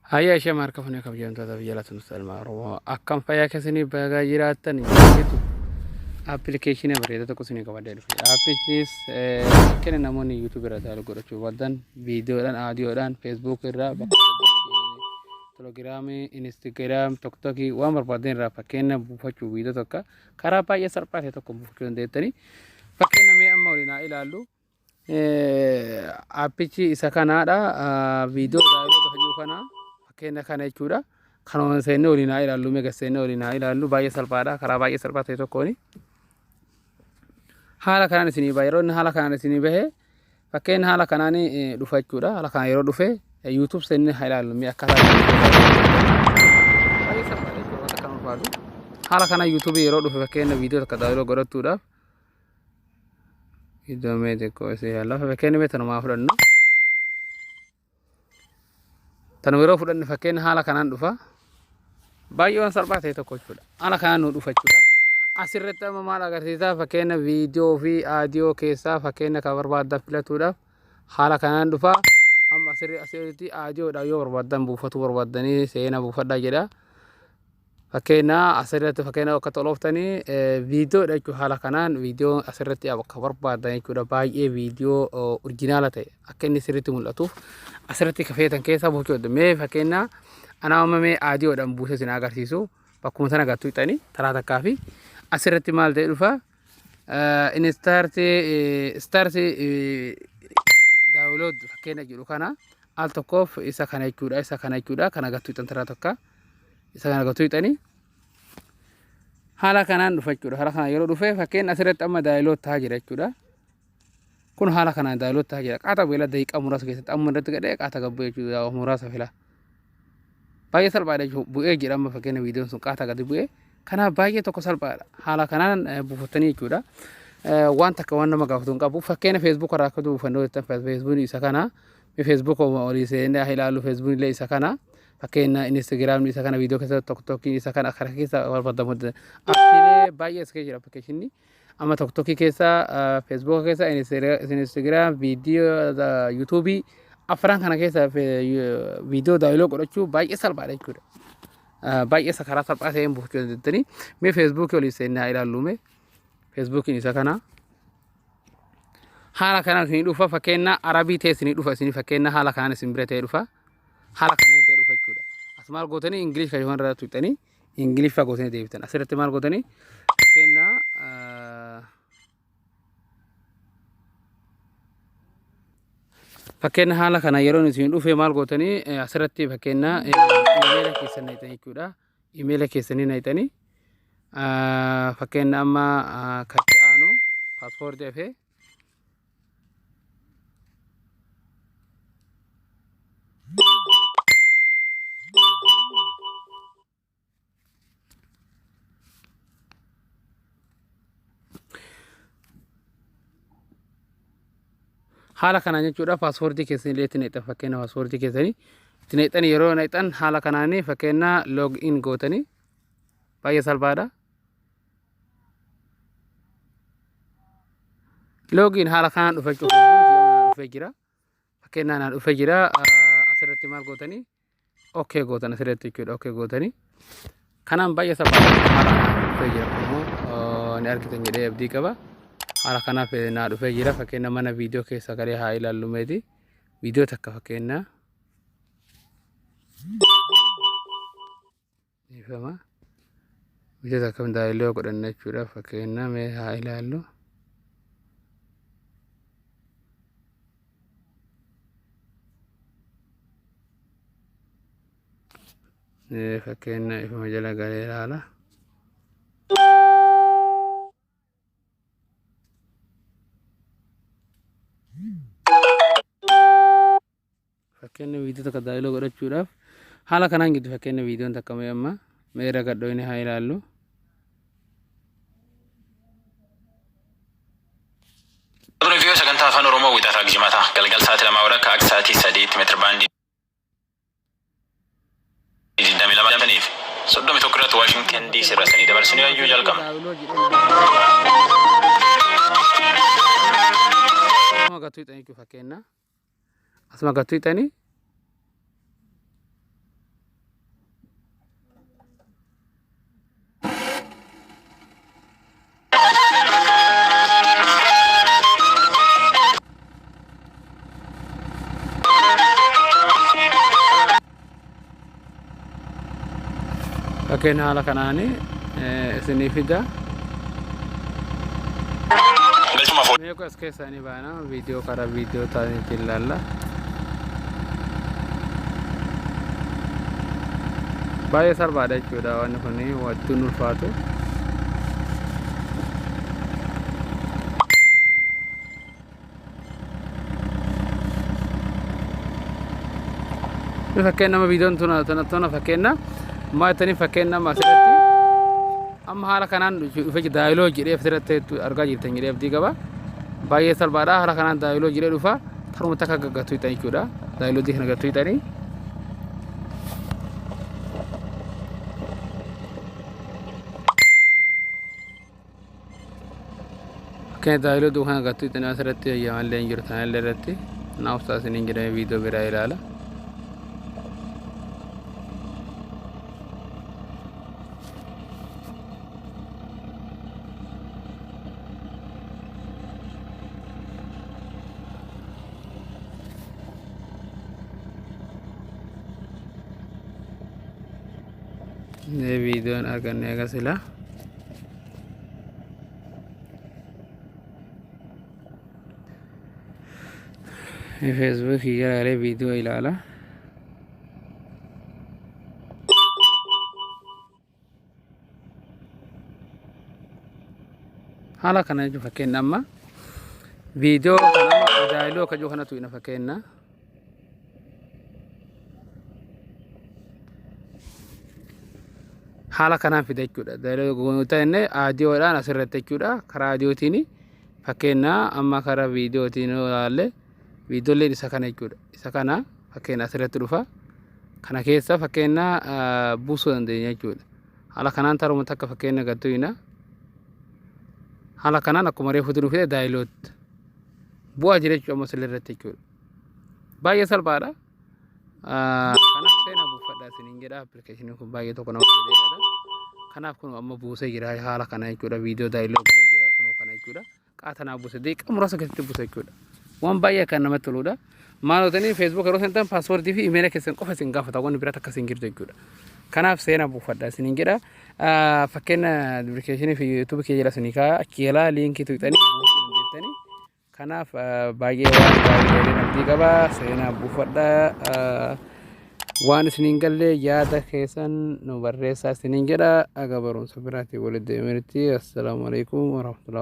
هيا شيء ما ركبنا كبيان تذا بيجلا تنسل ما رواه أكم فيا كسني بغيرات يجيتو application بريدة تكوسني كبادر في applications كنا نموني يوتيوب راتالو كرتشو ودن فيديو دان آديو دان فيسبوك الرا تلوجرام إنستغرام توك توكي وامر بعدين را فكنا بوفشوا فيديو توكا كرابا يسر باتة توك بوفشوا ديتني فكنا مي أمورنا إلى لو appichi isa kanaadha video daawwatu hojii kana fakkeenya kana jechuudha kanuma seenne waliin haa ilaallu mega seenne waliin haa ilaallu baay'ee salphaadha karaa baay'ee salphaa ta'e tokkooni haala kanaan isinii baay'ee yeroo inni haala kanaan isinii bahe fakkeenya haala kanaan dhufa jechuudha haala kanaan yeroo dhufe YouTube seenne haa ilaallu mi akka baay'ee salphaadha jechuudha wanta kan ulfaatu haala kanaan YouTube yeroo dhufe fakkeenya video takka daawwatu godhachuudhaaf iddoo meetii koosee yaala fakkeenya mee tanumaa fudhannu tanuma yeroo fudhanne fakkeenya haala kanaan dhufa baay'ee waan salphaa ta'e tokko jechuudha haala kanaan nu dhufa jechuudha asirratti amma maal agarsiisa fakkeenya viidiyoo fi aadiyoo keessaa fakkeenya kan barbaaddan filatuudhaaf haala kanaan dhufa amma asirratti aadiyoodha yoo barbaaddan buufatu barbaaddanii seenaa buufadhaa jedha fakkeenya asirratti fakkeenya akka tolooftanii viidiyoodha jechuudha haala kanaan viidiyoo asirratti akka barbaadan jechuudha baay'ee viidiyoo originaala ta'e akka inni sirriitti mul'atuuf asirratti kafeetan keessaa buuchuudha mee fakkeenya anaa uumamee aadiyoodhaan buusee isin agarsiisu bakkuma sana gattuu hixanii taraa takkaa fi asirratti maal ta'e dhufa inni starti daawulood fakkeenya jedhu kana al tokkoof isa kana jechuudha kana gattuu hixan taraa takkaa isa kana gattuu hixanii haala kanaan dhufa jechuudha haala kanaan yeroo dhufe fakkeenya asirratti amma daawulood ta'aa jira jechuudha kun haala kanaan daawulood ta'aa jira qaata beela daqiiqaa muraasa keessatti amma irratti gadhee qaata gabbuu jechuudha muraasa fila baay'ee salphaadha jechuudha bu'ee jedha amma fakkeenya viidiyoon sun qaata gadi bu'ee kanaaf baay'ee tokko salphaadha haala kanaan buufattanii jechuudha waan takka waan nama gaafatu hin qabu fakkeenya feesbuuk irraa akka buufannoo jettan feesbuukni isa kana feesbuuk olii seennee ilaallu feesbuukni illee isa kana fakkeenya instagiraamni isa kana viidiyoo keessa tokkokkii isa kana akkana keessa barbaadamu appiilee baay'ee as keessa jira fakkeeshinni amma tokkokkii keessa feesbuuk keessa instagiraam viidiyoo yuutuubii afran kana keessa viidiyoo daawiloo godhachuu baay'ee salphaadha jechuudha baay'ee karaa salphaa ta'een buufachuu dandeettanii mee feesbuukii olii seennee ilaallu mee feesbuukiin isa kana haala kanaan isinii dhufa fakkeenya arabii ta'e isinii dhufa isinii fakkeenya haala kanaan isin bira ta'e dhufa haala kanaan ta'e dhufa jechuudha as maal gootanii ingilish kan irraa tuqxanii ingiliffa gootanii deebitan asirratti maal gootanii fakkeenya fakkeenya haala kana yeroo isin dhufe maal gootanii asirratti fakkeenya iimeela keessan naqxanii jechuudha iimeela keessanii naqxanii fakkeenya amma kan ta'anu paaspoortii fi haala kanaan jechuudha paaspoortii keessanii illee itti naqxan fakkeenya paaspoortii keessanii itti naqxanii yeroo naqxan haala kanaanii fakkeenya loog in gootanii baay'ee salphaadha loog in haala kanaan dhufachuuf dhufee jira fakkeenya naan dhufee jira asirratti maal gootanii okay gootan asirratti jechuudha okay gootanii kanaan baay'ee salphaadha haala kanaan dhufee jira immoo ni argitan jedhee abdii qaba haala kanaaf naa dhufee jira fakkeenya mana viidiyoo keessa galee haa ilaallu meeti viidiyoo takka fakkeenya ifama viidiyoo takka daawiloo godhanna jechuudha fakkeenya mee haa ilaallu fakkeenya ifama jala galee ilaala fakkeenya viidiyoo takka daawiloo godhachuudhaaf haala kanaan gidduu fakkeenya viidiyoon takka mee amma meera gadhooni haa ilaallu Review sagantaa afaan Oromoo wiixataa gijimata galgal sa'aatii 2 walakkaa akka sa'aatii 3 meetira baandii 22 fi 31 irratti Waashingtan DC irraa sanii dabarsinuu yayyuu jalqaba. Asuma gattuu hixanii fakkeenya asuma gattuu hixanii fakkeenya haala kanaanii isinii fida. Meeqa as keessanii baana viidiyoo karaa viidiyoo taa'anii ilaalla. Baay'ee salphaadha jechuudha wanni kun wattuun ulfaatu. Fakkeenya nama viidiyoon tuna fakkeenya maatanii fakkeenya nama asirratti amma haala kanaan dhufe daayiloo jedhee asirratti argaa jirtan jedhee abdii qaba. Baay'ee salphaadha haala kanaan daayiloo jedhee dhufa taruma takka gaggattuu hitan jechuudha. Daayiloo kana gaggattuu hitanii fakkeenya daayiloo kana gaggattuu hitanii asirratti ayyamallee hin jiru tanallee irratti naaf taasisanii jedhamee viidiyoo biraa ilaala. Videoon arganne agarsiisa. Facebook ilaalee viidiyoo ilaala. Haala kana jechuun fakkeenya amma viidiyoo kana daayiloo akka jiru kanatu ina fakkeenya. Haala kanaan fida jechuudha. Daayiloo ta'inne aadiyoodhaan asirratti jechuudha. Karaa aadiyootiin fakkeenya amma karaa viidiyootiin ilaalle viidiyooleen isa kana jechuudha. Isa kana fakkeenya asirratti dhufa. Kana keessa fakkeenya buusuu dandeenya jechuudha. Haala kanaan taruma takka fakkeenya gattuina. Haala kanaan akkuma reefuutti dhufee daayilootti bu'aa jira jechuudha amma asirratti jechuudha. Baay'ee salphaadha. Kanaaf seenaa buufadhaa isiniin jedha appilikeeshiniin kun baay'ee tokko nama fayyada. Kanaaf kun amma buusee jira haala kana jechuudha viidiyoo daayiloo godhee jira kunoo kana jechuudha. Qaatanaa buusee deeqa muraasa keessatti buuse jechuudha. Waan baay'ee kan namatti toludha. Maalotanii Facebook yeroo seentan paaswoordii fi imeela keessan qofa isin gaafata waan biraa akkasiin jirtu jechuudha. Kanaaf seenaa buufadhaa isiniin jedha. Fakkeenya appilikeeshinii fi yuutuubii kee jala isinii kaa achi jalaa liinkii tuqxanii buusuu dandeettanii. Kanaaf baay'ee waan baay'ee namatti qaba seenaa buufadhaa. Waan isiniin galle yaada keessan nu barreessaa isiniin jedha. Aga barumsa biraatti walitti deemanitti. Assalaamu alaikum warahmatullahi.